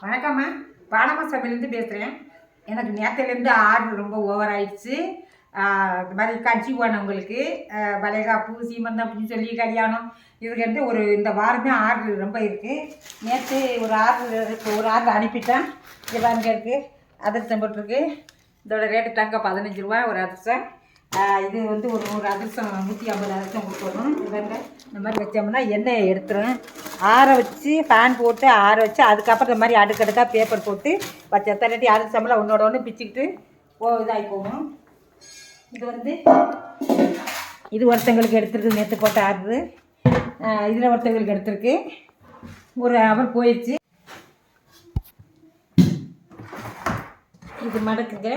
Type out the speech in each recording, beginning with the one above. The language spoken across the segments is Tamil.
வணக்கம்மா. பாடமா சபையிலேருந்து பேசுகிறேன். எனக்கு நேரத்துலேருந்து ஆர்டர் ரொம்ப ஓவர் ஆயிடுச்சு. இந்த மாதிரி கட்சி போனவங்களுக்கு வளைகாப்பு சீமந்தம் அப்படின்னு சொல்லி கல்யாணம் இதுக்கு இந்த வாரமே ஆர்டர் ரொம்ப இருக்குது. நேற்று ஒரு ஆர்டர் அனுப்பிட்டேன். இது பாருங்க இருக்குது, அதிர்ஷ்டம் போட்டிருக்கு. இதோட ரேட்டு தாங்க 15 ரூபா ஒரு அதிர்ஷ்டம். இது ஒரு அதிர்ஷ்டம் 150 அதிர்ஷ்டம் கொடுக்கணும். இந்த மாதிரி வச்சோம்னா எண்ணெயை எடுத்துரும். ஆற வச்சு ஃபேன் போட்டு ஆற வச்சு அதுக்கப்புறம் இந்த மாதிரி அடுக்கடுக்காக பேப்பர் போட்டு வச்ச தரட்டி அதிர்ஷ்டம்லாம் ஒன்றோட ஒன்று பிச்சுக்கிட்டு இதாகி போகும். இது ஒருத்தங்களுக்கு எடுத்துருக்கு. நேற்று போட்ட ஆர்டரு இதில் ஒருத்தங்களுக்கு எடுத்துருக்கு. ஒரு அவர் போயிடுச்சு. இது மடக்குங்க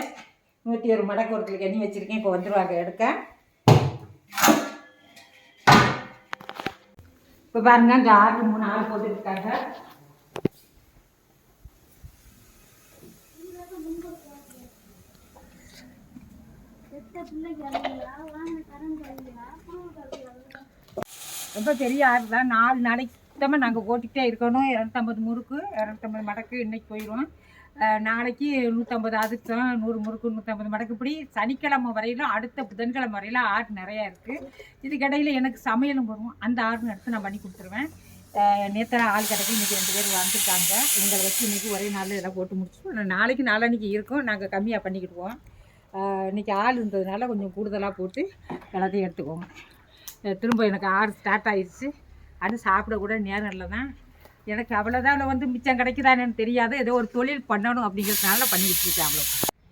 101 மடக்கு ஒருத்தருக்கு எண்ணி வச்சுருக்கேன். இப்போ வந்துடுவாங்க எடுக்க. இப்போ பாருங்க, அங்கே ஆர்டர் 3 ஆள் போட்டுருக்காங்க. ரொம்ப பெரிய ஆர்டர் தான். 4 நாளைக்கு சுத்தமாக நாங்கள் ஓட்டிக்கிட்டே இருக்கணும். 250 முறுக்கு 250 மடக்கு இன்றைக்கி போயிடும். நாளைக்கு 150 அதிர்ஷ்டம், 100 முறுக்கு, 150 மடக்கு. இப்படி சனிக்கிழமை வரையிலும் அடுத்த புதன்கிழமை வரையிலும் ஆர்டர் நிறையா இருக்குது. இதுக்கிடையில் எனக்கு சமையலும் வரும். அந்த ஆர்டர் எடுத்து நான் பண்ணி கொடுத்துருவேன். நேற்று ஆள் கிடைக்கும். இன்றைக்கி 2 பேர் வந்துருக்காங்க. இவங்களை வச்சு இன்றைக்கி ஒரே நாளில் எல்லாம் போட்டு முடிச்சுட்டு நாளைக்கு நாளன்னைக்கு இருக்கும். நாங்கள் கம்மியாக பண்ணிக்கிடுவோம். இன்றைக்கி ஆள் இருந்ததுனால கொஞ்சம் கூடுதலாக போட்டு எல்லாத்தையும் எடுத்துக்குவோம். திரும்ப எனக்கு ஆர்டர் ஸ்டார்ட் ஆகிடுச்சு. அது சாப்பிடக்கூட நேரம் இல்லை தான். எனக்கு அவ்வளோதான் மிச்சம் கிடைக்குதான்னு தெரியாது. ஏதோ ஒரு தொழில் பண்ணணும் அப்படிங்கிறதுனால பண்ணிக்கிட்டு இருக்கேன். அவ்வளோ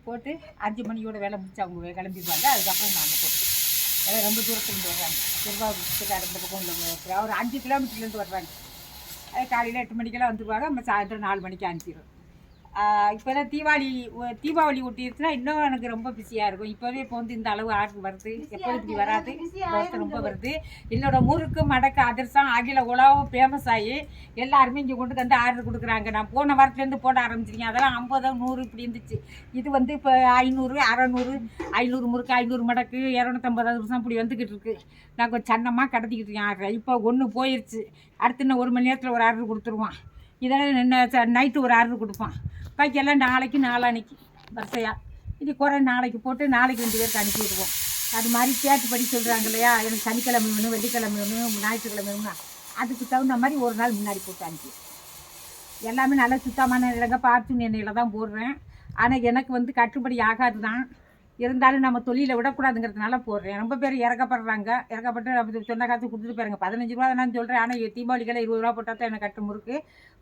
போட்டு 5 மணியோட வேலை முடிச்சு அவங்க கிளம்பிடுவாங்க. அதுக்கப்புறம் நாங்கள் போட்டு ரொம்ப தூரத்துலேருந்து வர்றாங்க. திருவாரூர் இந்த பக்கம் ஒரு 5 கிலோமீட்டர்லேருந்து வர்றாங்க. காலையில் 8 மணிக்கெல்லாம் வந்துடுவாங்க. நம்ம சாயந்தரம் 4 மணிக்கு அனுப்பிடுவோம். இப்போ தான் தீபாவளி ஒட்டிடுச்சுன்னா இன்னும் எனக்கு ரொம்ப பிஸியாக இருக்கும். இப்போவே இப்போ இந்த அளவு ஆர்டர் வருது. எப்போது இப்படி வராது. ரொம்ப வருது. என்னோட முறுக்கு மடக்கு அதிர்ஷ்டம் அகில உலகம் ஃபேமஸ் ஆகி எல்லாருமே இங்கே கொண்டு வந்து ஆர்டர் கொடுக்குறாங்க. நான் போன வாரத்துலேருந்து போட ஆரம்பிச்சிருக்கேன். அதெல்லாம் 50, 100 இப்படி இருந்துச்சு. இது இப்போ 500, 600, 500 முறுக்கு, 500 மடக்கு, 250 அதிர்ஷ்டம் இப்படி வந்துக்கிட்டு இருக்கு. நான் கொஞ்சம் சன்னமாக கடத்திக்கிட்டு இருக்கேன் ஆர்டர். இப்போ ஒன்று போயிடுச்சு. அடுத்து இன்னும் 1 மணி நேரத்தில் ஒரு ஆர்டர் கொடுத்துருவான். இதெல்லாம் நைட்டு ஒரு ஆர்டர் கொடுப்பான். பாக்கியெல்லாம் நாளைக்கு நாளான்னைக்கு வரிசையாக இது குறை நாளைக்கு போட்டு நாளைக்கு 2 பேருக்கு அனுப்பிடுவோம். அது மாதிரி கேட்டுப்படி சொல்கிறாங்க இல்லையா, எனக்கு சனிக்கிழமை வேணும், வெள்ளிக்கிழமை வேணும், ஞாயிற்றுக்கிழமை வேணும்னா அதுக்கு தகுந்த மாதிரி ஒரு நாள் முன்னாடி போட்டு அனுப்பி எல்லாமே நல்லா சுத்தமான இல்லைங்க. பார்த்து எண்ணெயில் தான் போடுறேன். ஆனால் எனக்கு கட்டுப்படி ஆகாது தான். இருந்தாலும் நம்ம தொழிலை விடக்கூடாதுங்கிறதுனால போடுறேன். ரொம்ப பேர் இறக்கப்பட்டு அப்படி சொன்ன காசு கொடுத்துட்டு போயிருங்க. 15 ரூபா நான் சொல்கிறேன். ஆனால் தீபாவளிக்கெல்லாம் 20 ரூபா போட்டால் தான் எனக்கு கட்டு முறுக்கு.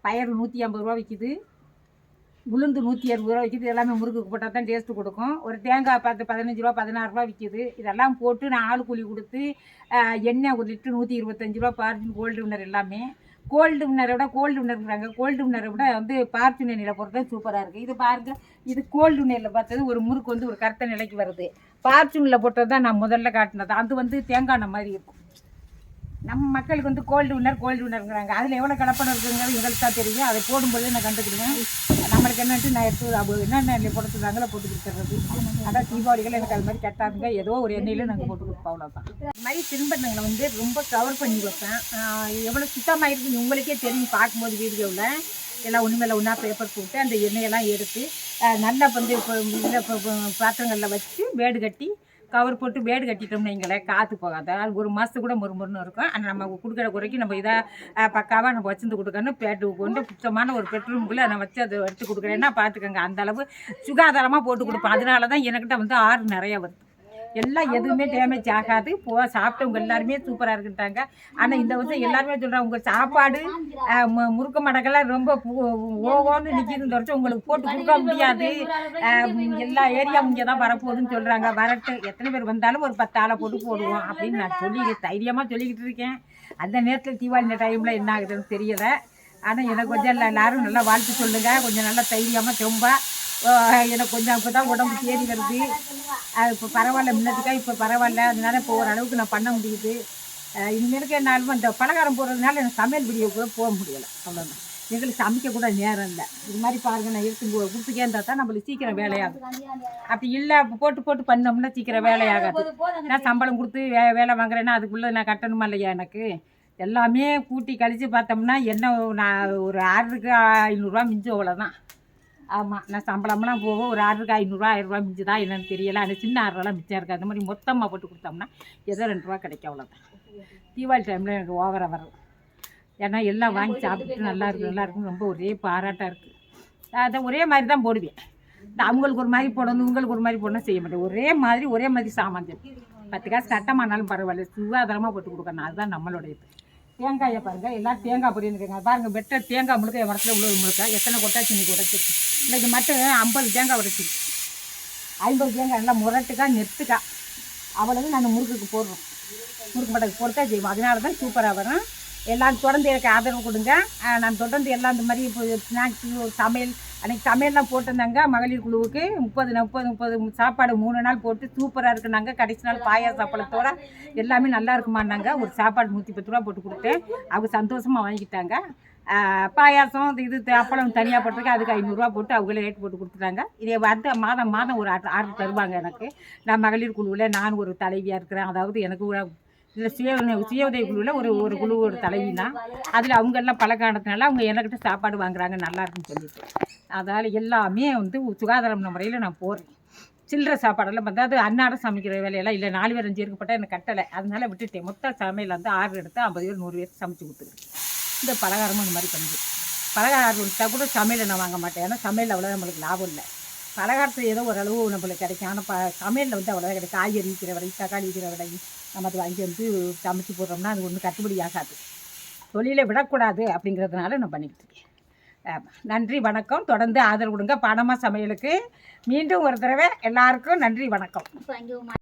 பயறு 150 ரூபா விற்கிது. உளுந்து 160 ரூபா விற்கிது. எல்லாமே முறுக்குக்கு போட்டால் தான் டேஸ்ட்டு கொடுக்கும். ஒரு தேங்காய் 15 ரூபா 16 ரூபா விற்கிது. இதெல்லாம் போட்டு நான் ஆள் கூலி கொடுத்து எண்ணெய் 1 லிட்டரு 125 ரூபா. பார்ஜின் கோல்டு வின்னர் எல்லாமே. கோல்டு வின்னரை விட கோல்டு வின்னரை விட பார்ஜின் எண்ணெயில் போடுறது சூப்பராக இருக்குது. இது பாருங்கள், இது கோல்டு வின்னரில் பார்த்தது ஒரு முறுக்கு ஒரு கருத்த நிலைக்கு வருது. பார்ஜினில் போட்டது தான் நான் முதல்ல காட்டினது. அது தேங்காய் எண்ணெய் மாதிரி இருக்கும். நம்ம மக்களுக்கு கோல்டு வின்னருங்கிறாங்க. அதில் எவ்வளோ கலப்படம் இருக்குங்கிறது எங்களுக்கு தான் தெரியும். அதை போடும்போது நான் கண்டுக்கிடுவேன். நம்மளுக்கு என்னன்ட்டு நான் எடுத்து என்னென்ன எண்ணெய் போட சொல்கிறாங்களோ போட்டு கொடுத்துறது. அதான் தீபாவளிகள் எனக்கு அது மாதிரி கட்டாதுங்க. ஏதோ ஒரு எண்ணெயிலும் நாங்கள் போட்டு கொடுப்போம். அவ்வளோதான். இது மாதிரி தின்பண்டங்களை ரொம்ப கவர் பண்ணி வைப்பேன். எவ்வளோ சுத்தமாக இருக்குன்னு உங்களுக்கே தெரியும். பார்க்கும்போது வீடியோவில் எல்லாம் ஒன்று மேலே ஒன்றா பேப்பர் போட்டு அந்த எண்ணெயெல்லாம் எடுத்து நல்லா இப்போ பாத்திரங்களில் வச்சு வேடு கட்டி கவர் போட்டு வேடு கட்டிட்டோம்னு எங்களேன் காற்று போகாது. அதனால் 1 மாதத்துக்கு கூட முறுமுறுன்னு இருக்கும். ஆனால் நம்ம கொடுக்குற குறைக்கு நம்ம இதாக பக்காவாக நம்ம வச்சுருந்து கொடுக்கணும். பேட்டு கொண்டு சுத்தமான ஒரு பெட்ரூம்குள்ளே நான் வச்சு அதை எடுத்து கொடுக்குறேன்னா பார்த்துக்கோங்க. அந்தளவு சுகாதாரமாக போட்டு கொடுப்பேன். அதனால தான் என்கிட்ட ஆர்டர் நிறையா வருது. எல்லாம் எதுவுமே டேமேஜ் ஆகாது. சாப்பிட்டவங்க எல்லாருமே சூப்பராக இருக்குட்டாங்க. ஆனால் இந்த வருஷம் எல்லாருமே சொல்கிறாங்க உங்கள் சாப்பாடு முறுக்க மடக்கெல்லாம் ரொம்ப ஓவோன்னு நிற்கிதுன்னு வருஷம் உங்களுக்கு போட்டு கொடுக்க முடியாது. எல்லா ஏரியா இங்கே தான் வரப்போகுதுன்னு சொல்கிறாங்க. வரட்டு எத்தனை பேர் வந்தாலும் ஒரு 10 ஆளை போட்டு போடுவோம் அப்படின்னு நான் தைரியமாக சொல்லிக்கிட்டு இருக்கேன். அந்த நேரத்தில் தீபாவளி டைமில் என்ன ஆகுதுன்னு தெரியலை. ஆனால் எனக்கு கொஞ்சம் எல்லாரும் நல்லா வாழ்த்து சொல்லுங்கள். கொஞ்சம் நல்லா தைரியமாக ரொம்ப எனக்கு கொஞ்சம் இப்போ தான் உடம்பு தேடி வருது. இப்போ பரவாயில்ல, முன்னதுக்காக இப்போ பரவாயில்ல. அதனால இப்போ ஓரளவுக்கு நான் பண்ண முடியுது. இனிமேலுக்கு என்னாலும் இந்த பலகாரம் போடுறதுனால எனக்கு சமையல் வீடியோ கூட போக முடியலை. அவ்வளோதான். எங்களுக்கு சமைக்கக்கூட நேரம் இல்லை. இது மாதிரி பாருங்கள், நான் எடுத்து கொடுத்துக்கே இருந்தால் தான் நம்மளுக்கு சீக்கிரம் வேலையாகும். அப்படி இல்லை போட்டு பண்ணோம்னா சீக்கிரம் வேலையாகாது. நான் சம்பளம் கொடுத்து வேலை வாங்குறேன்னா அதுக்குள்ளே நான் கட்டணுமா இல்லையா எனக்கு? எல்லாமே கூட்டி கழித்து பார்த்தோம்னா என்ன நான் ஒரு ஆர்டருக்கு 500 மிஞ்சும் அவ்வளோதான். ஆமாம், நான் சம்பளம்லாம் போக ஒரு ஆர்டருக்கு 500 1000 மிஞ்சு தான் என்னென்னு தெரியலை. அந்த சின்ன ஆர்டரெல்லாம் மிச்சம் இருக்காது. அந்த மாதிரி மொத்தமாக போட்டு கொடுத்தோம்னா ஏதோ 2 ரூபா கிடைக்கும், அவ்வளோதான். தீபாவளி டைமில் எனக்கு ஓவராக வரும். ஏன்னா எல்லாம் வாங்கி சாப்பிட்டு நல்லா இருக்குன்னு ரொம்ப ஒரே பாராட்டாக இருக்குது. அதை ஒரே மாதிரி தான் போடுவேன். அவங்களுக்கு ஒரு மாதிரி போடணும், உங்களுக்கு ஒரு மாதிரி போடணும் செய்ய மாட்டேன். ஒரே மாதிரி சாமான் 10 காசு சட்டமானாலும் பரவாயில்ல, சுகாதாரமாக போட்டு கொடுக்கணும். அதுதான் நம்மளுடைய இது. தேங்காயை பாருங்கள், எல்லாம் தேங்காய் பொடி இருக்குங்க. பாருங்கள், வெட்ட தேங்காய் முழுக்க என் மரத்தில் உள்ள முழுக்க எத்தனை கொட்டாச்சு இன்னைக்கு உடைச்சிருக்கு. இன்றைக்கி மட்டும் 50 தேங்காய் உடைச்சிருக்கு. 50 தேங்காய் நல்லா முரட்டுக்கா நெத்துக்கா அவ்வளவு நான் முறுக்குக்கு போடுறோம். முறுக்கு மட்டக்கு போட்டு தான் செய்வோம். அதனால தான் சூப்பராக வரும். எல்லாம் தொடர்ந்து எனக்கு ஆதரவு கொடுங்க. நான் தொடர்ந்து எல்லாம் இந்த மாதிரி இப்போ ஸ்நாக்ஸு ஒரு சமையல் அன்றைக்கி சமையல்லாம் போட்டிருந்தாங்க. மகளிர் குழுவுக்கு 30 சாப்பாடு 3 நாள் போட்டு சூப்பராக இருக்குனாங்க. கடைசி நாள் பாயாச சாப்பாடத்தோட எல்லாமே நல்லா இருக்குமான்னாங்க. ஒரு சாப்பாடு 110 ரூபா போட்டு கொடுத்தேன். அவங்க சந்தோஷமாக வாங்கிக்கிட்டாங்க. பாயாசம் இது அப்பளம் தனியாக போட்டிருக்கு, அதுக்கு 500 ரூபா போட்டு அவங்களே ரேட் போட்டு கொடுத்துட்டாங்க. இதே வந்து மாதம் ஒரு ஆர்டர் தருவாங்க எனக்கு. நான் மகளிர் குழுவில் நான் ஒரு தலைவியாக இருக்கிறேன். அதாவது எனக்கு இதில் சுய உதவி குழுவில் ஒரு குழு ஒரு தலைவி தான். அதில் அவங்கெல்லாம் பழக்கானதுனால அவங்க என்கிட்ட சாப்பாடு வாங்குறாங்க நல்லா இருக்குன்னு சொல்லிட்டு. அதனால் எல்லாமே வந்து சுகாதாரமான முறையில் நான் போடுறேன். சில்லறை சாப்பாடெல்லாம் பார்த்தா அது அன்னாடம் சமைக்கிற வேலையெல்லாம் இல்லை. 4 பேர் 5 பேருக்கு எனக்கு கட்டலை, அதனால விட்டுட்டேன். மொத்த சமையல் வந்து ஆர்டர் எடுத்து 50 பேர் 100 பேருக்கு சமைச்சு கொடுத்துருக்கேன். இந்த பலகாரமும் இந்த மாதிரி பண்ணுது. பலகாரம் கொடுத்தா கூட சமையலை நான் வாங்க மாட்டேன். ஏன்னா சமையல் அவ்வளோ நம்மளுக்கு லாபம் இல்லை. பலகாரத்தில் ஏதோ ஓரளவு நம்மளுக்கு கிடைக்கும். ஆனால் சமையலில் வந்து அவ்வளோதான் கிடைக்கும். காய்கறி விற்கிற விலை, தக்காளி விற்கிற விலை நம்ம அதை வாங்கி வந்து சமைச்சு போடுறோம்னா அது ஒன்றும் கட்டுப்படி ஆகாது. தொழிலை விடக்கூடாது அப்படிங்கிறதுனால நான் பண்ணிக்கிட்டு இருக்கேன். நன்றி, வணக்கம். தொடர்ந்து ஆதரவு கொடுங்க. பணமாக சமையலுக்கு மீண்டும் ஒரு தடவை எல்லாருக்கும் நன்றி, வணக்கம்.